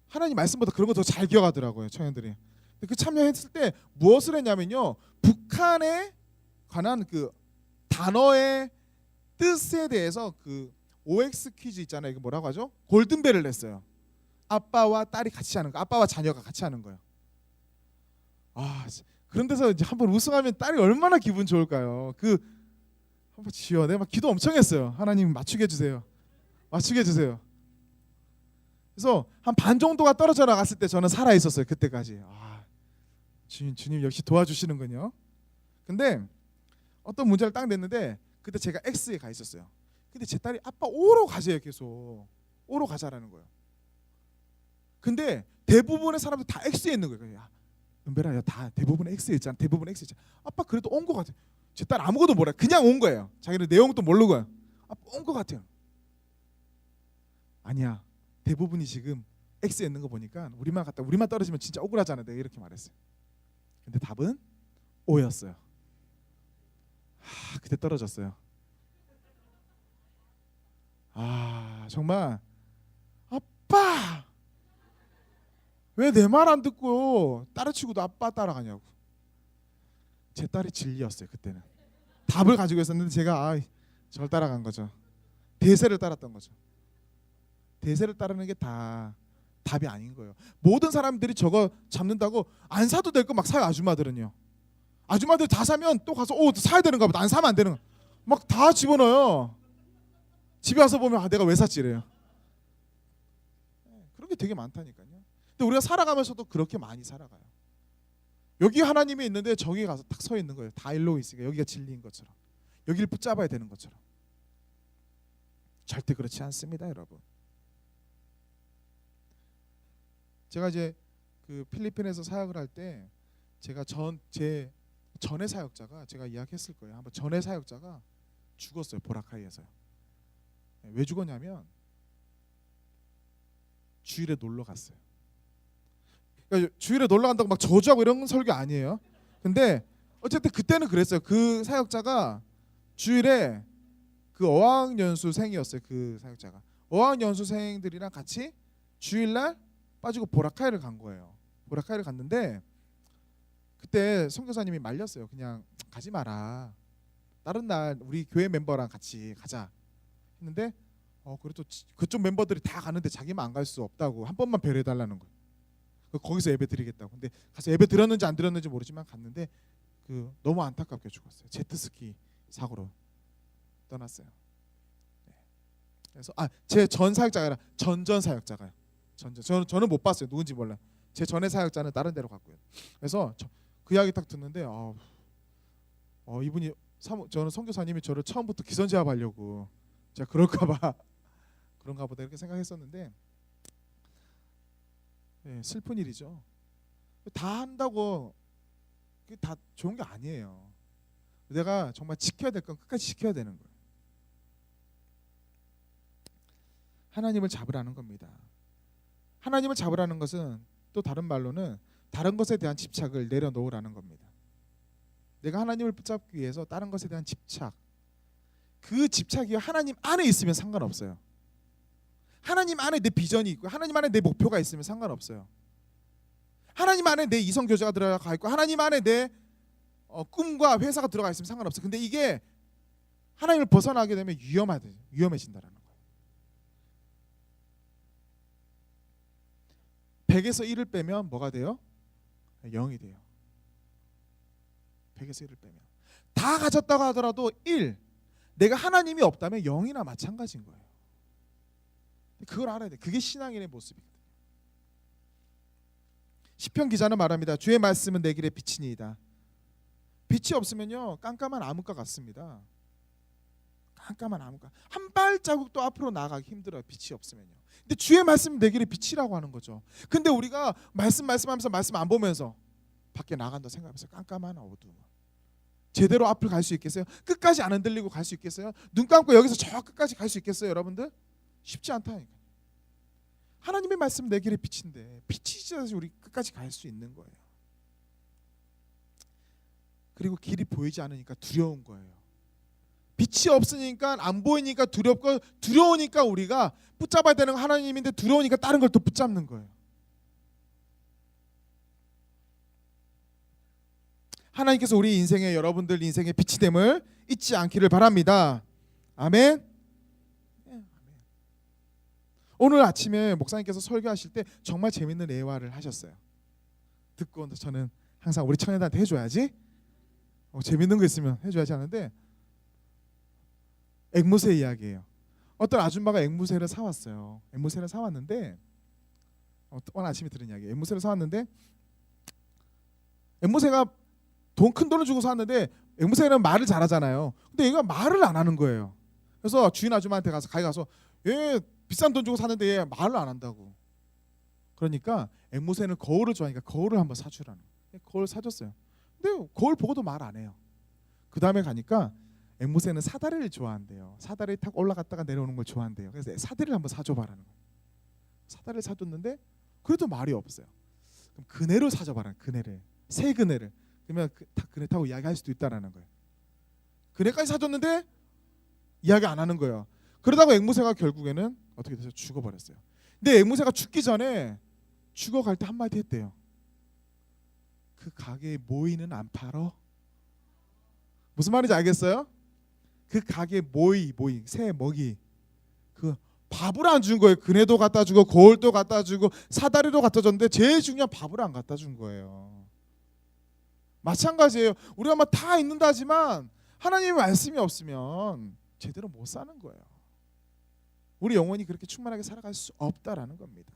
하나님 말씀보다 그런 거 더 잘 기억하더라고요, 청년들이. 그 참여했을 때 무엇을 했냐면요, 북한에 관한 그 단어의 뜻에 대해서 그 OX 퀴즈 있잖아요. 이거 뭐라고 하죠? 골든벨을 냈어요. 아빠와 딸이 같이 하는 거, 아빠와 자녀가 같이 하는 거예요. 그런 데서 이제 한번 우승하면 딸이 얼마나 기분 좋을까요? 한번 지어. 내가 막 기도 엄청 했어요. 하나님 맞추게 해주세요. 그래서 한 반 정도가 떨어져 나갔을 때 저는 살아 있었어요. 그때까지. 주님 역시 도와주시는군요. 근데 어떤 문제를 딱 냈는데 그때 제가 X에 가 있었어요. 근데 제 딸이 아빠 O로 가세요. 계속 O로 가자라는 거예요. 근데 대부분의 사람들 다 X에 있는 거예요. 은별아, 다 대부분 X에 있잖아. 아빠 그래도 온 거 같아. 제 딸 아무것도 몰라요. 그냥 온 거예요. 자기는 내용도 모르고요. 온 거 같아요. 아니야. 대부분이 지금 X에 있는 거 보니까 우리만 떨어지면 진짜 억울하잖아. 내가 이렇게 말했어요. 근데 답은 O였어요. 그때 떨어졌어요. 정말 왜 내 말 안 듣고 딸을 치고도 아빠 따라가냐고. 제 딸이 진리였어요. 그때는 답을 가지고 있었는데 제가 저를 따라간 거죠. 대세를 따랐던 거죠. 대세를 따르는 게 다 답이 아닌 거예요. 모든 사람들이 저거 잡는다고 안 사도 될 거 막 사요. 아줌마들은요. 아줌마들 다 사면 또 가서 사야 되는가 보다. 안 사면 안 되는 거. 막 다 집어넣어요. 집에 와서 보면 내가 왜 샀지 이래요. 그런 게 되게 많다니까요. 근데 우리가 살아가면서도 그렇게 많이 살아가요. 여기 하나님이 있는데 저기 가서 딱 서 있는 거예요. 다 일로 있으니까 여기가 진리인 것처럼, 여기를 붙잡아야 되는 것처럼. 절대 그렇지 않습니다, 여러분. 제가 이제 그 필리핀에서 사역을 할 때 제가 제 전의 사역자가, 제가 이야기했을 거예요. 한번 전의 사역자가 죽었어요. 보라카이에서요. 왜 죽었냐면 주일에 놀러 갔어요. 그러니까 주일에 놀러 간다고 막 저주하고 이런 설교 아니에요. 근데 어쨌든 그때는 그랬어요. 그 사역자가 주일에 그 어학연수생이었어요. 그 사역자가 어학연수생들이랑 같이 주일날 빠지고 보라카이를 간 거예요. 보라카이를 갔는데 그때 선교사님이 말렸어요. 그냥 가지 마라. 다른 날 우리 교회 멤버랑 같이 가자 했는데 그래도 그쪽 멤버들이 다 가는데 자기만 안 갈 수 없다고 한 번만 배려해달라는 거예요. 거기서 예배 드리겠다고. 근데 가서 예배 들었는지 안 들었는지 모르지만 갔는데 너무 안타깝게 죽었어요. 제트스키 사고로 떠났어요. 네. 그래서 제 전 사역자가 아니라 전전 사역자가요. 저는 못 봤어요. 누군지 몰라요. 제 전의 사역자는 다른 데로 갔고요. 그래서 그 이야기 딱 듣는데 이분이 저는 선교사님이 저를 처음부터 기선제압하려고 제가 그런가 보다 이렇게 생각했었는데 네, 슬픈 일이죠. 다 한다고 그게 다 좋은 게 아니에요. 내가 정말 지켜야 될 건 끝까지 지켜야 되는 거예요. 하나님을 잡으라는 겁니다. 하나님을 잡으라는 것은 또 다른 말로는 다른 것에 대한 집착을 내려놓으라는 겁니다. 내가 하나님을 붙잡기 위해서 다른 것에 대한 집착, 그 집착이 하나님 안에 있으면 상관없어요. 하나님 안에 내 비전이 있고 하나님 안에 내 목표가 있으면 상관없어요. 하나님 안에 내 이성교제가 들어가 있고 하나님 안에 내 꿈과 회사가 들어가 있으면 상관없어요. 근데 이게 하나님을 벗어나게 되면 위험해진다라는 거예요. 100에서 1을 빼면 뭐가 돼요? 0이 돼요. 100에서 1을 빼면 다 가졌다고 하더라도 1, 내가 하나님이 없다면 0이나 마찬가지인 거예요. 그걸 알아야 돼. 그게 신앙인의 모습이거든요. 시편 기자는 말합니다. 주의 말씀은 내 길의 빛이니이다. 빛이 없으면요 깜깜한 암흑과 같습니다. 깜깜한 암흑과 한 발자국도 앞으로 나아가기 힘들어요. 빛이 없으면요. 근데 주의 말씀은 내 길의 빛이라고 하는 거죠. 근데 우리가 말씀하면서 말씀 안 보면서 밖에 나간다 생각하면서 깜깜한 어두움, 제대로 앞을 갈 수 있겠어요? 끝까지 안 흔들리고 갈 수 있겠어요? 눈 감고 여기서 저 끝까지 갈 수 있겠어요? 여러분들? 쉽지 않다니까. 하나님의 말씀은 내 길의 빛인데 빛이 있어야지 우리 끝까지 갈 수 있는 거예요. 그리고 길이 보이지 않으니까 두려운 거예요. 빛이 없으니까 안 보이니까 두렵고, 두려우니까 우리가 붙잡아야 되는 건 하나님인데 두려우니까 다른 걸 또 붙잡는 거예요. 하나님께서 우리 인생에, 여러분들 인생의 빛이 됨을 잊지 않기를 바랍니다. 아멘. 오늘 아침에 목사님께서 설교하실 때 정말 재밌는 예화를 하셨어요. 듣고 저는 항상 우리 청년들한테 해줘야지, 재밌는 거 있으면 해줘야지 하는데, 앵무새 이야기예요. 어떤 아줌마가 앵무새를 사왔어요. 앵무새를 사왔는데 오늘 아침에 들은 이야기예요. 앵무새를 사왔는데 앵무새가 큰 돈을 주고 샀는데 앵무새는 말을 잘하잖아요. 근데 얘가 말을 안 하는 거예요. 그래서 주인 아줌마한테 가서 얘 비싼 돈 주고 샀는데 얘 말을 안 한다고. 그러니까 앵무새는 거울을 좋아하니까 거울을 한번 사주라는 거예요. 거울 사줬어요. 근데 거울 보고도 말 안 해요. 그 다음에 가니까 앵무새는 사다리를 좋아한대요. 사다리 타고 올라갔다가 내려오는 걸 좋아한대요. 그래서 사다리를 한번 사줘봐라는 거예요. 사다리를 사줬는데 그래도 말이 없어요. 그럼 그네를 사줘봐라는 거예요. 새 그네를. 그러면 그네 타고 이야기할 수도 있다라는 거예요. 그네까지 사줬는데 이야기 안 하는 거예요. 그러다가 앵무새가 결국에는 어떻게 돼서 죽어버렸어요. 근데 앵무새가 죽기 전에 죽어갈 때 한마디 했대요. 그 가게에 모이는 안 팔어? 무슨 말인지 알겠어요? 그 가게에 모이 새 먹이 그 밥을 안 준 거예요. 그네도 갖다 주고 거울도 갖다 주고 사다리도 갖다 줬는데 제일 중요한 밥을 안 갖다 준 거예요. 마찬가지예요. 우리가 막 다 있는다지만 하나님의 말씀이 없으면 제대로 못 사는 거예요. 우리 영혼이 그렇게 충만하게 살아갈 수 없다라는 겁니다.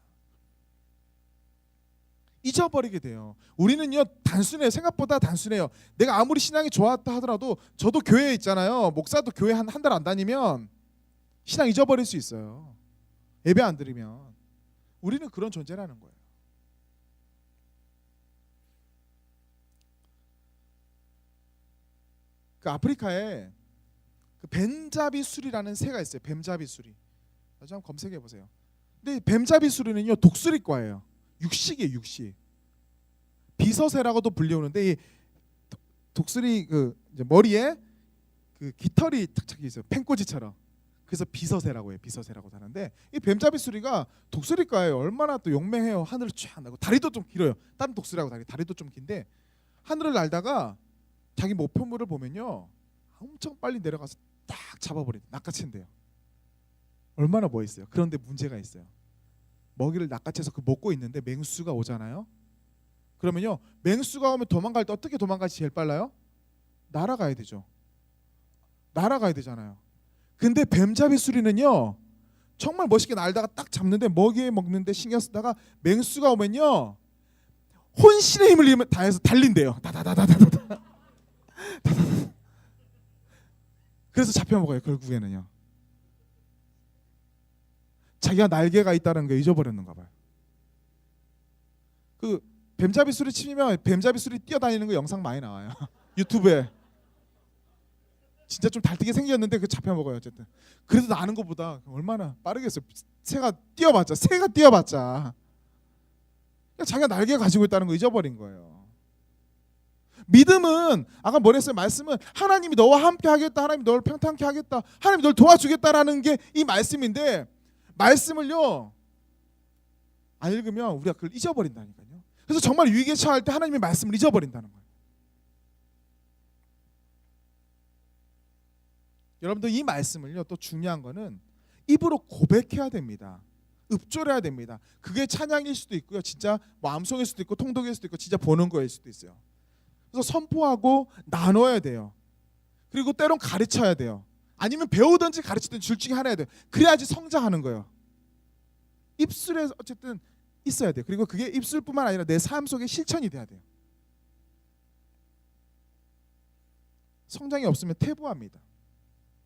잊어버리게 돼요. 우리는요 단순해요. 생각보다 단순해요. 내가 아무리 신앙이 좋았다 하더라도 저도 교회에 있잖아요. 목사도 교회 한 달 안 다니면 신앙 잊어버릴 수 있어요. 예배 안 드리면. 우리는 그런 존재라는 거예요. 그 아프리카에 그 뱀잡이 수리라는 새가 있어요. 뱀잡이 수리. 나중에 한번 검색해 보세요. 근데 뱀잡이 수리는요 독수리과예요. 육식이에요. 육식. 비서새라고도 불리우는데 이 독수리 그 이제 머리에 그 깃털이 착착 있어요. 펜꽂이처럼. 그래서 비서새라고 해요. 비서새라고 하는데 이 뱀잡이 수리가 독수리과예요. 얼마나 또 용맹해요. 하늘을 쫙 나고 다리도 좀 길어요. 다른 독수리하고 다리도 좀 긴데 하늘을 날다가 자기 목표물을 보면요 엄청 빨리 내려가서 딱 잡아버린다. 낚아챈대요. 얼마나 멋있어요. 그런데 문제가 있어요. 먹이를 낚아채서 그 먹고 있는데 맹수가 오잖아요. 그러면요 맹수가 오면 도망갈 때 어떻게 도망가지 제일 빨라요? 날아가야 되죠. 날아가야 되잖아요. 근데 뱀잡이 수리는요 정말 멋있게 날다가 딱 잡는데 먹이에 먹는데 신경 쓰다가 맹수가 오면요 혼신의 힘을 다해서 달린대요. 다다다다다다. 그래서 잡혀먹어요. 결국에는요 자기가 날개가 있다는 걸 잊어버렸는가 봐요. 그 뱀잡이 수리 치면 뱀잡이 수리 뛰어다니는 거 영상 많이 나와요. 유튜브에. 진짜 좀 달뜨게 생겼는데 그 잡혀먹어요. 어쨌든 그래도 나는 것보다 얼마나 빠르겠어요. 새가 뛰어봤자 자기가 날개 가지고 있다는 거 잊어버린 거예요. 믿음은 아까 뭐랬어요? 말씀은 하나님이 너와 함께 하겠다. 하나님이 너를 평탄케 하겠다. 하나님이 너를 도와주겠다라는 게 이 말씀인데 말씀을요 안 읽으면 우리가 그걸 잊어버린다니까요. 그래서 정말 위기에 처할 때 하나님의 말씀을 잊어버린다는 거예요. 여러분들 이 말씀을요 또 중요한 거는 입으로 고백해야 됩니다. 읊조려야 됩니다. 그게 찬양일 수도 있고요. 진짜 마음송일 수도 있고 통독일 수도 있고 진짜 보는 거일 수도 있어요. 그래서 선포하고 나눠야 돼요. 그리고 때론 가르쳐야 돼요. 아니면 배우든지 가르치든지 둘 중에 하나야 돼요. 그래야지 성장하는 거예요. 입술에 어쨌든 있어야 돼요. 그리고 그게 입술뿐만 아니라 내 삶 속에 실천이 돼야 돼요. 성장이 없으면 퇴보합니다.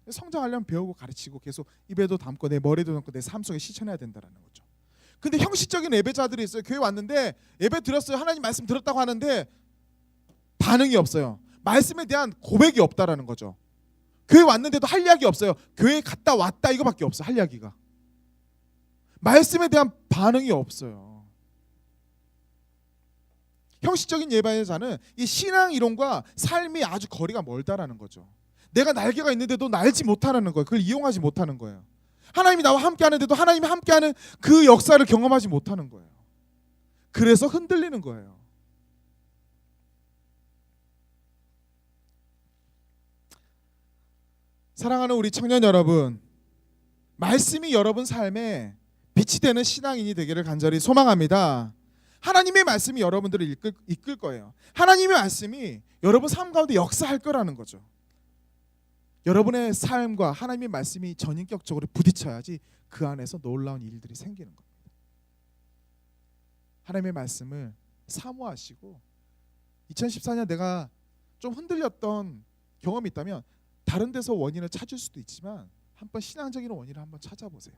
성장하려면 배우고 가르치고 계속 입에도 담고 내 머리에도 담고 내 삶 속에 실천해야 된다는 거죠. 근데 형식적인 예배자들이 있어요. 교회 왔는데 예배 들었어요. 하나님 말씀 들었다고 하는데 반응이 없어요. 말씀에 대한 고백이 없다라는 거죠. 교회 왔는데도 할 이야기 없어요. 교회 갔다 왔다 이거밖에 없어. 할 이야기가. 말씀에 대한 반응이 없어요. 형식적인 예배자는 이 신앙 이론과 삶이 아주 거리가 멀다라는 거죠. 내가 날개가 있는데도 날지 못하는 거예요. 그걸 이용하지 못하는 거예요. 하나님이 나와 함께 하는데도 하나님이 함께하는 그 역사를 경험하지 못하는 거예요. 그래서 흔들리는 거예요. 사랑하는 우리 청년 여러분, 말씀이 여러분 삶에 빛이 되는 신앙인이 되기를 간절히 소망합니다. 하나님의 말씀이 여러분들을 이끌 거예요. 하나님의 말씀이 여러분 삶 가운데 역사할 거라는 거죠. 여러분의 삶과 하나님의 말씀이 전인격적으로 부딪혀야지 그 안에서 놀라운 일들이 생기는 겁니다. 하나님의 말씀을 사모하시고 2014년 내가 좀 흔들렸던 경험이 있다면 다른 데서 원인을 찾을 수도 있지만 한번 신앙적인 원인을 한번 찾아보세요.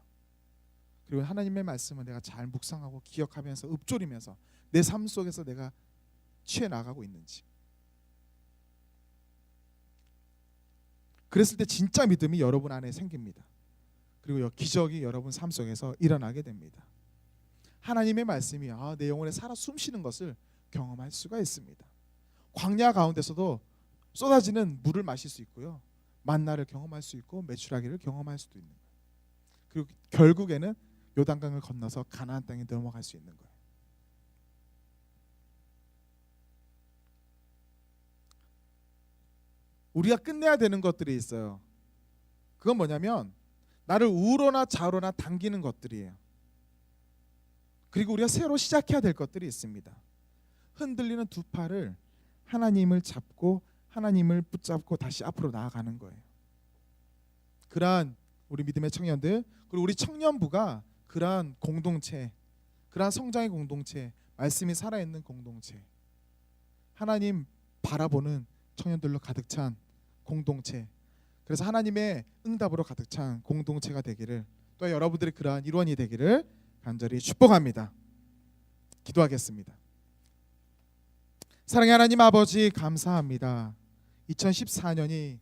그리고 하나님의 말씀을 내가 잘 묵상하고 기억하면서 읊조리면서 내 삶 속에서 내가 취해 나가고 있는지. 그랬을 때 진짜 믿음이 여러분 안에 생깁니다. 그리고 기적이 여러분 삶 속에서 일어나게 됩니다. 하나님의 말씀이 내 영혼에 살아 숨쉬는 것을 경험할 수가 있습니다. 광야 가운데서도 쏟아지는 물을 마실 수 있고요. 만나를 경험할 수 있고 메추라기를 경험할 수도 있는 거예요. 그리고 결국에는 요단강을 건너서 가나안 땅에 넘어갈 수 있는 거예요. 우리가 끝내야 되는 것들이 있어요. 그건 뭐냐면 나를 우로나 좌로나 당기는 것들이에요. 그리고 우리가 새로 시작해야 될 것들이 있습니다. 흔들리는 두 팔을 하나님을 잡고 하나님을 붙잡고 다시 앞으로 나아가는 거예요. 그러한 우리 믿음의 청년들, 그리고 우리 청년부가 그러한 공동체, 그러한 성장의 공동체, 말씀이 살아있는 공동체, 하나님 바라보는 청년들로 가득 찬 공동체, 그래서 하나님의 응답으로 가득 찬 공동체가 되기를, 또 여러분들의 그러한 일원이 되기를 간절히 축복합니다. 기도하겠습니다. 사랑의 하나님 아버지, 감사합니다. 2014년이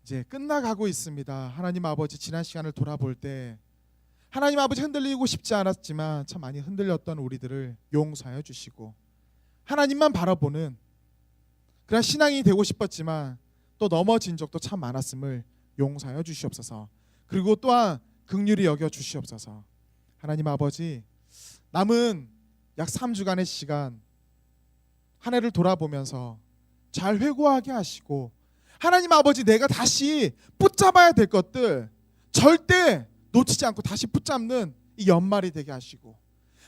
이제 끝나가고 있습니다. 하나님 아버지, 지난 시간을 돌아볼 때 하나님 아버지 흔들리고 싶지 않았지만 참 많이 흔들렸던 우리들을 용서하여 주시고, 하나님만 바라보는 그런 신앙이 되고 싶었지만 또 넘어진 적도 참 많았음을 용서하여 주시옵소서. 그리고 또한 긍휼히 여겨 주시옵소서. 하나님 아버지, 남은 약 3주간의 시간 한 해를 돌아보면서 잘 회고하게 하시고, 하나님 아버지, 내가 다시 붙잡아야 될 것들 절대 놓치지 않고 다시 붙잡는 이 연말이 되게 하시고,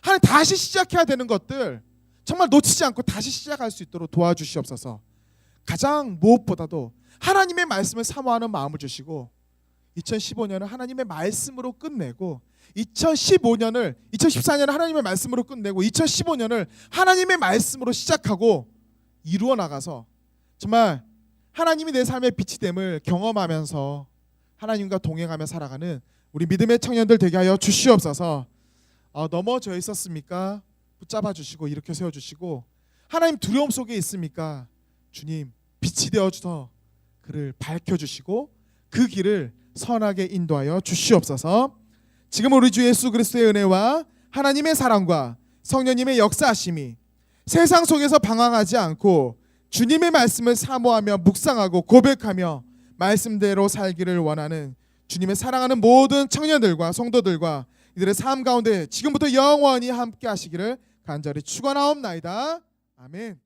하나님 다시 시작해야 되는 것들 정말 놓치지 않고 다시 시작할 수 있도록 도와주시옵소서. 가장 무엇보다도 하나님의 말씀을 사모하는 마음을 주시고, 2015년은 하나님의 말씀으로 끝내고, 2014년을 하나님의 말씀으로 끝내고, 2015년을 하나님의 말씀으로 시작하고 이루어 나가서 정말 하나님이 내 삶의 빛이 됨을 경험하면서 하나님과 동행하며 살아가는 우리 믿음의 청년들 되게 하여 주시옵소서. 넘어져 있었습니까? 붙잡아 주시고 일으켜 세워 주시고, 하나님 두려움 속에 있습니까? 주님 빛이 되어 주셔서 그를 밝혀 주시고 그 길을 선하게 인도하여 주시옵소서. 지금 우리 주 예수 그리스도의 은혜와 하나님의 사랑과 성령님의 역사하심이 세상 속에서 방황하지 않고 주님의 말씀을 사모하며 묵상하고 고백하며 말씀대로 살기를 원하는 주님의 사랑하는 모든 청년들과 성도들과 이들의 삶 가운데 지금부터 영원히 함께 하시기를 간절히 축원하옵나이다. 아멘.